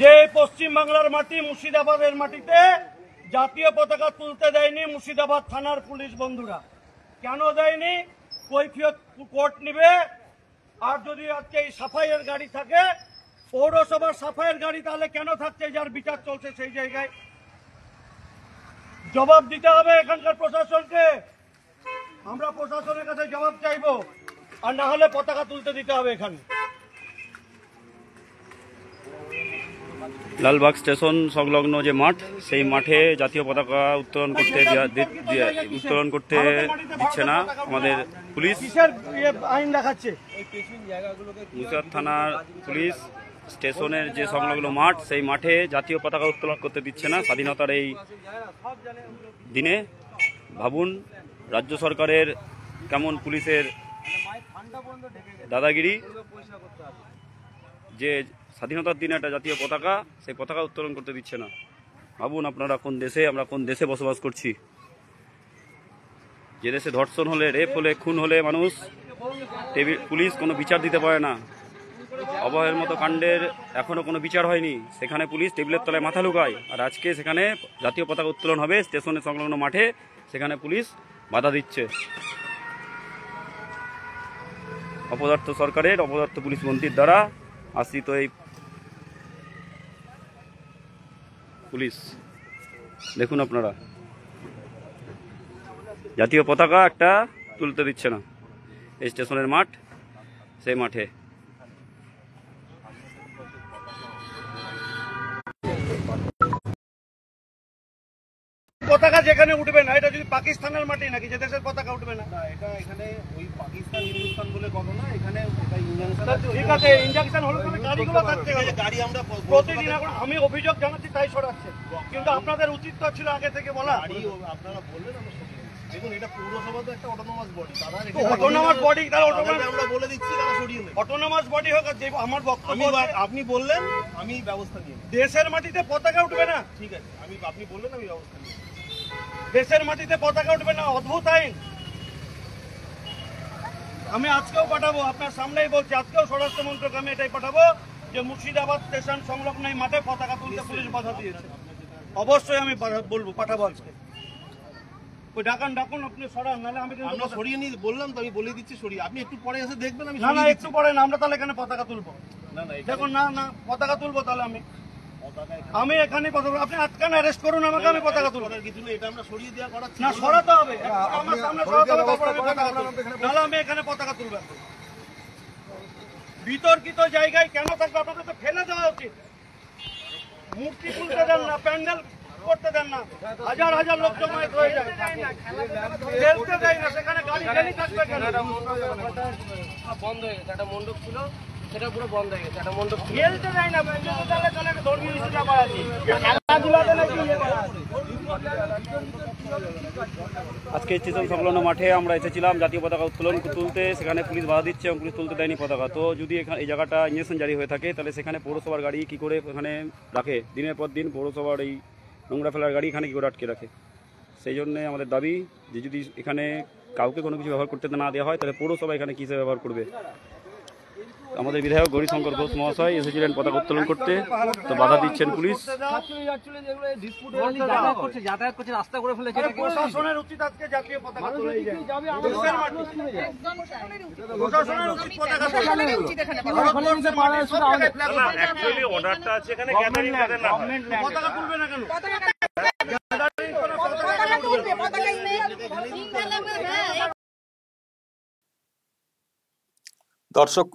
যে পশ্চিম বাংলার মাটি মুর্শিদাবাদের মাটিতে জাতীয় পতাকা তুলতে দেয়নি মুর্শিদাবাদ থানার পুলিশ বন্ধুরা। কেন দেয়নি? কৈফিয়ত কোর্ট নিবে। আর যদি আজকে এই সাফাইয়ের গাড়ি থাকে, পৌরসভার সাফাইয়ের গাড়ি, তাহলে কেন থাকছে? যার বিচার চলছে সেই জায়গায় জবাব দিতে হবে এখানকার প্রশাসনকে। আমরা প্রশাসনের কাছে জবাব চাইবো, আর না হলে পতাকা তুলতে দিতে হবে এখানে। লালবাগ স্টেশন সংলগ্ন যে মাঠ, সেই মাঠে জাতীয় পতাকা উত্তোলন করতে দিচ্ছে না আমাদের পুলিশ। আইন দেখাচ্ছে মুর্শিদাবাদ থানার পুলিশ স্টেশনের যে সংলগ্ন মাঠ, সেই মাঠে জাতীয় পতাকা উত্তোলন করতে দিচ্ছে না স্বাধীনতার এই দিনে। ভাবুন রাজ্য সরকারের কেমন পুলিশের দাদাগিরি, যে স্বাধীনতার দিনে একটা জাতীয় পতাকা, সেই পতাকা উত্তোলন করতে দিচ্ছে না। ভাবুন আপনারা কোন দেশে, আমরা কোন দেশে বসবাস করছি, যে দেশে ধর্ষণ হলে, রেপ হলে, খুন হলে মানুষ পুলিশ কোনো বিচার দিতে পারে না। অবহের মতো কাণ্ডের এখনো কোনো বিচার হয়নি, সেখানে পুলিশ টেবিলের তলায় মাথা লুকায়। আর আজকে সেখানে জাতীয় পতাকা উত্তোলন হবে স্টেশনের সংলগ্ন মাঠে, সেখানে পুলিশ বাধা দিচ্ছে। অপদার্থ সরকারের, অপদার্থ পুলিশ মন্ত্রীর দ্বারা আশ্রিত এই পুলিশ। দেখুন আপনারা, জাতীয় পতাকা একটা তুলতে দিচ্ছে না এই স্টেশনের মাঠ, সেই মাঠে। পতাকা যেখানে উঠবে না, এটা যদি পাকিস্তানের মাটি নাকি যে দেশের পতাকা উঠবে না? এটা এখানে ওই পাকিস্তান হিন্দুস্তান বলে কথা না, এখানে ঠিক আছে, ইনজাংশন হলো তবে গাড়িগুলো থাকতে হবে। গাড়ি আমরা প্রতিদিন এখন আমি অভিযোগ জানাচ্ছি, তাই সরাচ্ছে। কিন্তু আপনাদের উচিত তো ছিল আগে থেকে বলা। আপনারা বললেন আমরা দেখুন, এটা পৌরসভা তো একটা অটোনোমাস বডি, তারা অটোনোমাস বডি, তারা আমরা বলে দিচ্ছি তারা সরিয়ে নেবে। অটোনোমাস বডি হোক, যে আমার বক্তব্য, আপনি বললেন আমি ব্যবস্থা নিয়ে দেশের মাটিতে পতাকা উঠবে না। ঠিক আছে, আপনি বললেন আমি ব্যবস্থা নিই। দেশের মাটিতে পতাকা উঠবে না, অদ্ভুত আইন। আমি আজকেও পাঠাবো, আপনার সামনেই বলছি, আজকেও স্বরাষ্ট্র মন্ত্রক আমি এটাই পাঠাবো যে মুর্শিদাবাদ স্টেশন সংলগ্ন এই মাঠে পতাকা তুলতে পুলিশ বাধা দিয়েছে। অবশ্যই আমি বলবো, পাঠাবো আজকে। ওই ডাকুন আপনি সরান, নাহলে আমি আমরা সরিয়ে নিয়ে বললাম তো, আমি বলে দিচ্ছি সরিয়ে। আপনি একটু পরে এসে দেখবেন। আমি না একটু পরে না, আমরা তাহলে এখানে পতাকা তুলবো। দেখুন না পতাকা তুলবো, তাহলে আমি এখানে আপনি আটকান, অ্যারেস্ট করুন আমাকে, আমি পতাকা তুলবো। কিছু না, এটা আমরা সরিয়ে দেওয়া করা না, সরাতে হবে আমার সামনে, সরাতে হবে, তারপর আমি পতাকা তুলবো। নাহলে আমি এখানে পতাকা তুলবো। বিতর্কিত জায়গায় কেন থাকবে? আপনাদের তো ফেলে দেওয়া উচিত। মূর্তি তুলতে দেন না, প্যান্ডেল করতে দেন না, হাজার হাজার লোক জমায়েত হয়ে যায়, খেলতে দেয় না, সেখানে গাড়ি ফেলি থাকবে কেন? বন্ধ হয়ে গেছে, একটা মণ্ডপ ছিল সেটা পুরো বন্ধ হয়ে গেছে, একটা মণ্ডপ খেলতে দেয় না, ধর্মীয় ইস্যু করা আছে, খেলাধুলাতে নাকি ইয়ে করা আছে। আজকে স্টেশন সংলগ্ন মাঠে আমরা এসেছিলাম জাতীয় পতাকা উত্তোলন তুলতে, সেখানে পুলিশ বাধা দিচ্ছে এবং পুলিশ তুলতে দেয়নি পতাকা। তো যদি এখানে এই জায়গাটা ইঞ্জেকশন জারি হয়ে থাকে, তাহলে সেখানে পৌরসভার গাড়ি কি করে এখানে রাখে? দিনের পর দিন পৌরসভার এই নোংরা ফেলার গাড়ি এখানে কী করে আটকে রাখে? সেই জন্যে আমাদের দাবি যে যদি এখানে কাউকে কোনো কিছু ব্যবহার করতে না দেওয়া হয়, তাহলে পৌরসভা এখানে কীসে ব্যবহার করবে? আমাদের বিধায়ক গৌরীশঙ্কর ঘোষ মহাশয় এসেছিলেন পতাকা উত্তোলন করতে, তো বাধা দিচ্ছেন পুলিশ। যাতায়াত করছে, রাস্তা করে ফেলেছে। প্রশাসনের উচিত আজকে জাতীয় পতাকা তুলে প্রশাসনের উচিত পতাকা অর্ডারটা আছে এখানে, পতাকা তুলবে না কেন? দর্শক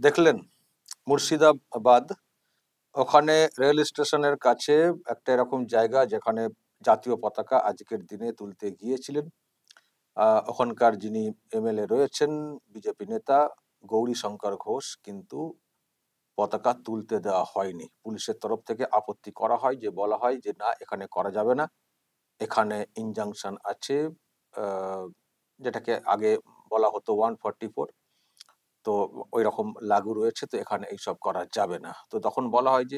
দেখলেন মুর্শিদাবাদ, ওখানে রেল স্টেশনের কাছে একটা এরকম জায়গা যেখানে জাতীয় পতাকা আজকের দিনে তুলতে গিয়েছিলেন ওখানকার যিনি এমএলএ রয়েছেন, বিজেপি নেতা গৌরীশঙ্কর ঘোষ, কিন্তু পতাকা তুলতে দেওয়া হয়নি। পুলিশের তরফ থেকে আপত্তি করা হয়, যে বলা হয় যে না, এখানে করা যাবে না, এখানে ইনজাংশন আছে, যেটাকে আগে বলা হতো 144, তো ওই রকম লাগু রয়েছে, তো এখানে এইসব করা যাবে না। তো তখন বলা হয় যে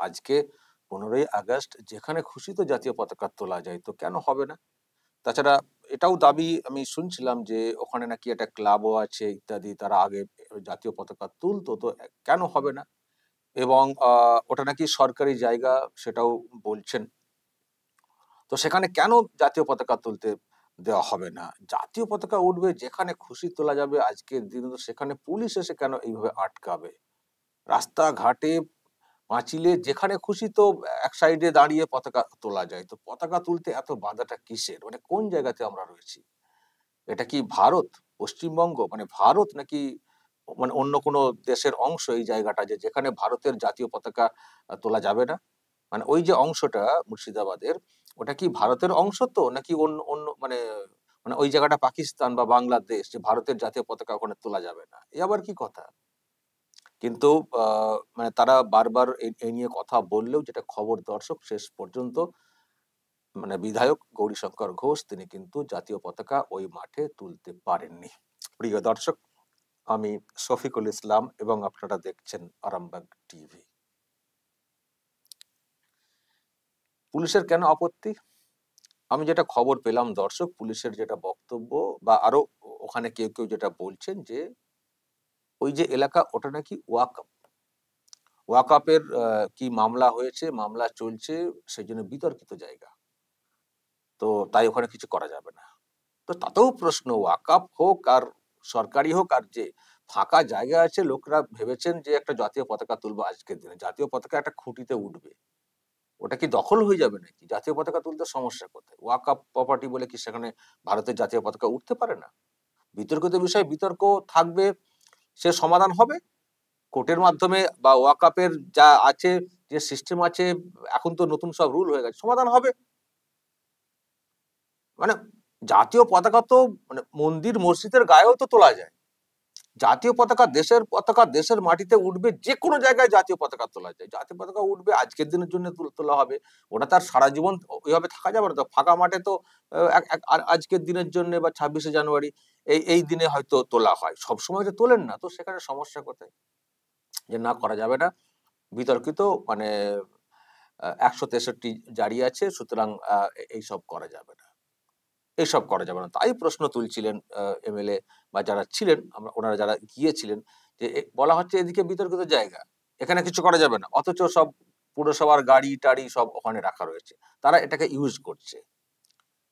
আজকে 15ই আগস্ট, যেখানে খুশি তো জাতীয় পতাকা তোলা যায়, তো কেন হবে না? তাছাড়া এটাও দাবি আমি শুনছিলাম যে ওখানে নাকি একটা ক্লাবও আছে ইত্যাদি, তারা আগে জাতীয় পতাকা তুলতো, তো কেন হবে না? এবং ওটা নাকি সরকারি জায়গা সেটাও বলছেন। তো সেখানে কেন জাতীয় পতাকা তুলতে দেওয়া হবে না? জাতীয় পতাকা উঠবে যেখানে খুশি তোলা যাবে আজকের দিনে, তো সেখানে পুলিশ এসে কেন এইভাবে আটকাবে? রাস্তাঘাটে, পাঁচিলে যেখানে খুশি তো এক সাইডে দাঁড়িয়ে পতাকা তোলা যায়। তো পতাকা তুলতে এত বাধাটা কিসের? মানে কোন জায়গাতে আমরা রয়েছি? এটা কি ভারত? পশ্চিমবঙ্গ? মানে ভারত নাকি মানে অন্য কোনো দেশের অংশ এই জায়গাটা, যেখানে ভারতের জাতীয় পতাকা তোলা যাবে না? মানে ওই যে অংশটা মুর্শিদাবাদের, ওটা কি ভারতের অংশ তো? নাকি অন্য অন্য মানে মানে ওই জায়গাটা পাকিস্তান বা বাংলাদেশ, যে ভারতের জাতীয় পতাকা ওখানে তোলা যাবে না? এ আবার কি কথা? কিন্তু মানে তারা বারবার এই নিয়ে কথা বললেও, যেটা খবর দর্শক, শেষ পর্যন্ত মানে বিধায়ক গৌরীশঙ্কর ঘোষ তিনি কিন্তু জাতীয় পতাকা ওই মাঠে তুলতে পারেননি। প্রিয় দর্শক, আমি শফিকুল ইসলাম এবং আপনারা দেখছেন আরামবাগ টিভি। পুলিশের কেন আপত্তি? আমি যেটা খবর পেলাম দর্শক, পুলিশের যেটা বক্তব্য, বা আরো ওখানে কেউ কেউ যেটা বলছেন, যে ওই যে এলাকা ওটা নাকি ওয়াকফ, ওয়াকফের কি মামলা হয়েছে, মামলা চলছে, সেই জন্য বিতর্কিত জায়গা, তো তাই ওখানে কিছু করা যাবে না। তো তাতেও প্রশ্ন, ওয়াকফ হোক আর সরকারি হোক, আর যে ফাঁকা জায়গা আছে, লোকরা ভেবেছেন যে একটা জাতীয় পতাকা তুলবো আজকের দিনে, জাতীয় পতাকা একটা খুঁটিতে উঠবে, ওটা কি দখল হয়ে যাবে নাকি? জাতীয় পতাকা তুলতে সমস্যা কোথায়? ওয়াকফ প্রপার্টি বলে কি সেখানে ভারতের জাতীয় পতাকা উঠতে পারে না? বিতর্কিত বিষয় বিতর্ক থাকবে, সে সমাধান হবে কোর্টের মাধ্যমে, বা ওয়াকফের যা আছে, যে সিস্টেম আছে, এখন তো নতুন সব রুল হয়ে গেছে, সমাধান হবে। মানে জাতীয় পতাকা তো মানে মন্দির মসজিদের গায়েও তো তোলা যায়। জাতীয় পতাকা, দেশের পতাকা দেশের মাটিতে উঠবে, যে কোনো জায়গায় জাতীয় পতাকা তোলা যায়। জাতীয় পতাকা উঠবে আজকের দিনের জন্য তোলা হবে, ওটা তার সারা জীবন ওইভাবে থাকা যাবে না তো। ফাঁকা মাঠে তো আজকের দিনের জন্য বা 26শে জানুয়ারি এই দিনে হয়তো তোলা হয়, সবসময় তো তোলেন না, তো সেখানে সমস্যা কোথায়? যে না, করা যাবে না, বিতর্কিত মানে 163 জারি আছে, সুতরাং এইসব করা যাবে না, এইসব করা যাবে না। তাই প্রশ্ন তুলছিলেন এমএলএ বা যারা ছিলেন, ওনারা যারা গিয়েছিলেন, যে বলা হচ্ছে এদিকে বিতর্কিত জায়গা, এখানে কিছু করা যাবে না, অথচ সব পুরসভার গাড়ি টাড়ি সব ওখানে রাখা রয়েছে, তারা এটাকে ইউজ করছে,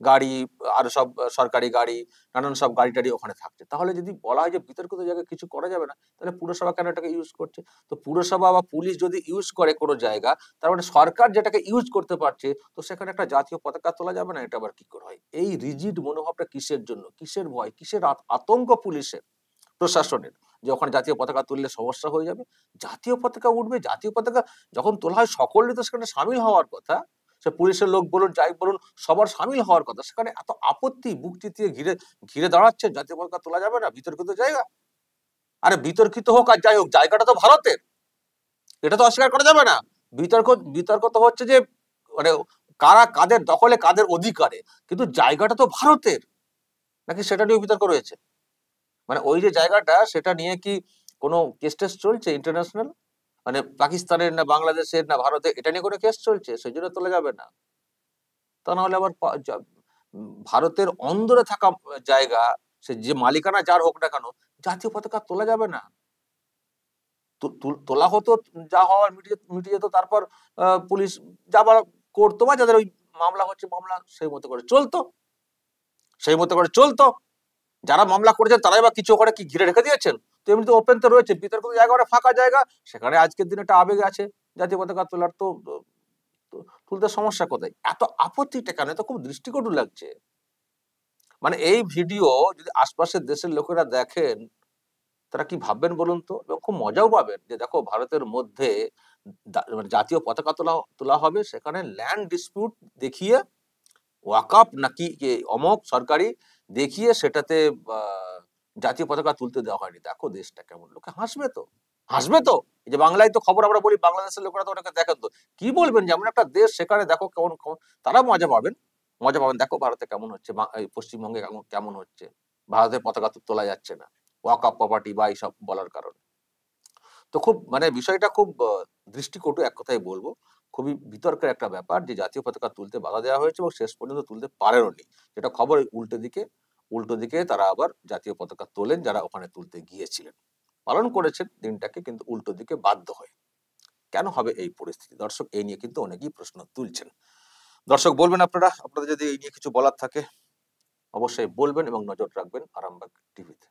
গাড়ি আর সব সরকারি গাড়ি, নানান সব গাড়ি টাড়ি ওখানে থাকছে। তাহলে যদি বলা হয় যে বিতর্কিত জায়গায় কিছু করা যাবে না, তাহলে পুরসভা কেন এটাকে ইউজ করছে? তো পুরসভা বা পুলিশ যদি ইউজ করে কোনো জায়গা, তার মানে সরকার যেটাকে ইউজ করতে পারছে, তো সেখানে একটা জাতীয় পতাকা তোলা যাবে না? এটা আবার কি করে হয়? এই রিজিড মনোভাবটা কিসের জন্য? কিসের ভয়? কিসের আতঙ্ক পুলিশের, প্রশাসনের, যে ওখানে জাতীয় পতাকা তুললে সমস্যা হয়ে যাবে? জাতীয় পতাকা উঠবে, জাতীয় পতাকা যখন তোলা হয় সকলে তো সেখানে সামিল হওয়ার কথা, সে পুলিশের লোক বলুন, যাই বলুন, সবার সামিল হওয়ার কথা। সেখানে এত আপত্তি, বুক চিতিয়ে ঘিরে ঘিরে দাঁড়াচ্ছে, জাতীয় পতাকা তোলা যাবে না, বিতর্কিত জায়গা। আরে বিতর্কিত হোক আর যাই হোক, জায়গাটা তো ভারতের, এটা তো অস্বীকার করা যাবে না। বিতর্ক বিতর্ক তো হচ্ছে যে মানে কারা কাদের দখলে, কাদের অধিকারে, কিন্তু জায়গাটা তো ভারতের, নাকি সেটা নিয়ে বিতর্ক রয়েছে? মানে ওই যে জায়গাটা, সেটা নিয়ে কি কোনো কেস টেস চলছে ইন্টারন্যাশনাল? মানে পাকিস্তানের না বাংলাদেশের না ভারতের, এটা নিয়ে কোনো কেস চলছে, সেই জন্য তোলা যাবে না? তা না হলে আবার ভারতের অন্দরে থাকা জায়গা, সে যে মালিকানা যার হোক না কেন, জাতীয় পতাকা তোলা যাবে না? তোলা হতো, যা হওয়ার মিটিয়ে যেত, তারপর পুলিশ যাবার করতো, বা যাদের ওই মামলা হচ্ছে মামলা সেই মতো করে চলতো, সেই মতো করে চলতো। যারা মামলা করেছেন তারাই বা কিছু ওখানে কি ঘিরে রেখে দিয়েছেন? তো এমনিতে ওপেন তো রয়েছে, বিতর্কিত জায়গা, ফাঁকা জায়গা, সেখানে আজকের দিনে একটা আবেগ আছে জাতীয় পতাকা তোলার, তো তুলতে সমস্যা কোথায়? এত আপত্তিটা কেন? এটা খুব দৃষ্টিকটু লাগছে। মানে এই ভিডিও যদি আশপাশের দেশের লোকেরা দেখেন, তারা কি ভাববেন বলুন তো? এবং খুব মজাও পাবেন, যে দেখো ভারতের মধ্যে মানে জাতীয় পতাকা তোলা তোলা হবে, সেখানে ল্যান্ড ডিসপিউট দেখিয়ে, ওয়াকফ নাকি অমক সরকারি দেখিয়ে, সেটাতে জাতীয় পতাকা তুলতে দেওয়া হয়নি। দেখো দেশটা কেমন, লোকে হাসবে তো, হাসবে তো। এই যে বাংলায় তো খবর আমরা বলি, বাংলাদেশের লোকেরা তো ওটাকে দেখেন, তো কি বলবেন, যেমন একটা দেশ, সেখানে দেখো কেমন, তারা মজা পাবেন, মজা পাবেন, দেখো ভারতে কেমন হচ্ছে, এই পশ্চিমবঙ্গে কেমন হচ্ছে, ভারতের পতাকা তো তোলা যাচ্ছে না, ওয়াকফ প্রপার্টি বা এইসব বলার কারণে। তো খুব মানে বিষয়টা খুব দৃষ্টিকটু, এক কথায় বলবো, খুবই বিতর্কের একটা ব্যাপার, যে জাতীয় পতাকা তুলতে বাধা দেওয়া হয়েছে এবং শেষ পর্যন্ত তুলতে পারেননি, যেটা খবর। উল্টো দিকে তারা আবার জাতীয় পতাকা তোলেন, যারা ওখানে তুলতে গিয়েছিলেন, পালন করেছেন দিনটাকে, কিন্তু উল্টো দিকে বাধ্য হয়ে। কেন হবে এই পরিস্থিতি? দর্শক, এই নিয়ে কিন্তু অনেকেই প্রশ্ন তুলছেন। দর্শক, বলবেন আপনারা, আপনাদের যদি এই নিয়ে কিছু বলার থাকে অবশ্যই বলবেন এবং নজর রাখবেন আরামবাগ টিভিতে।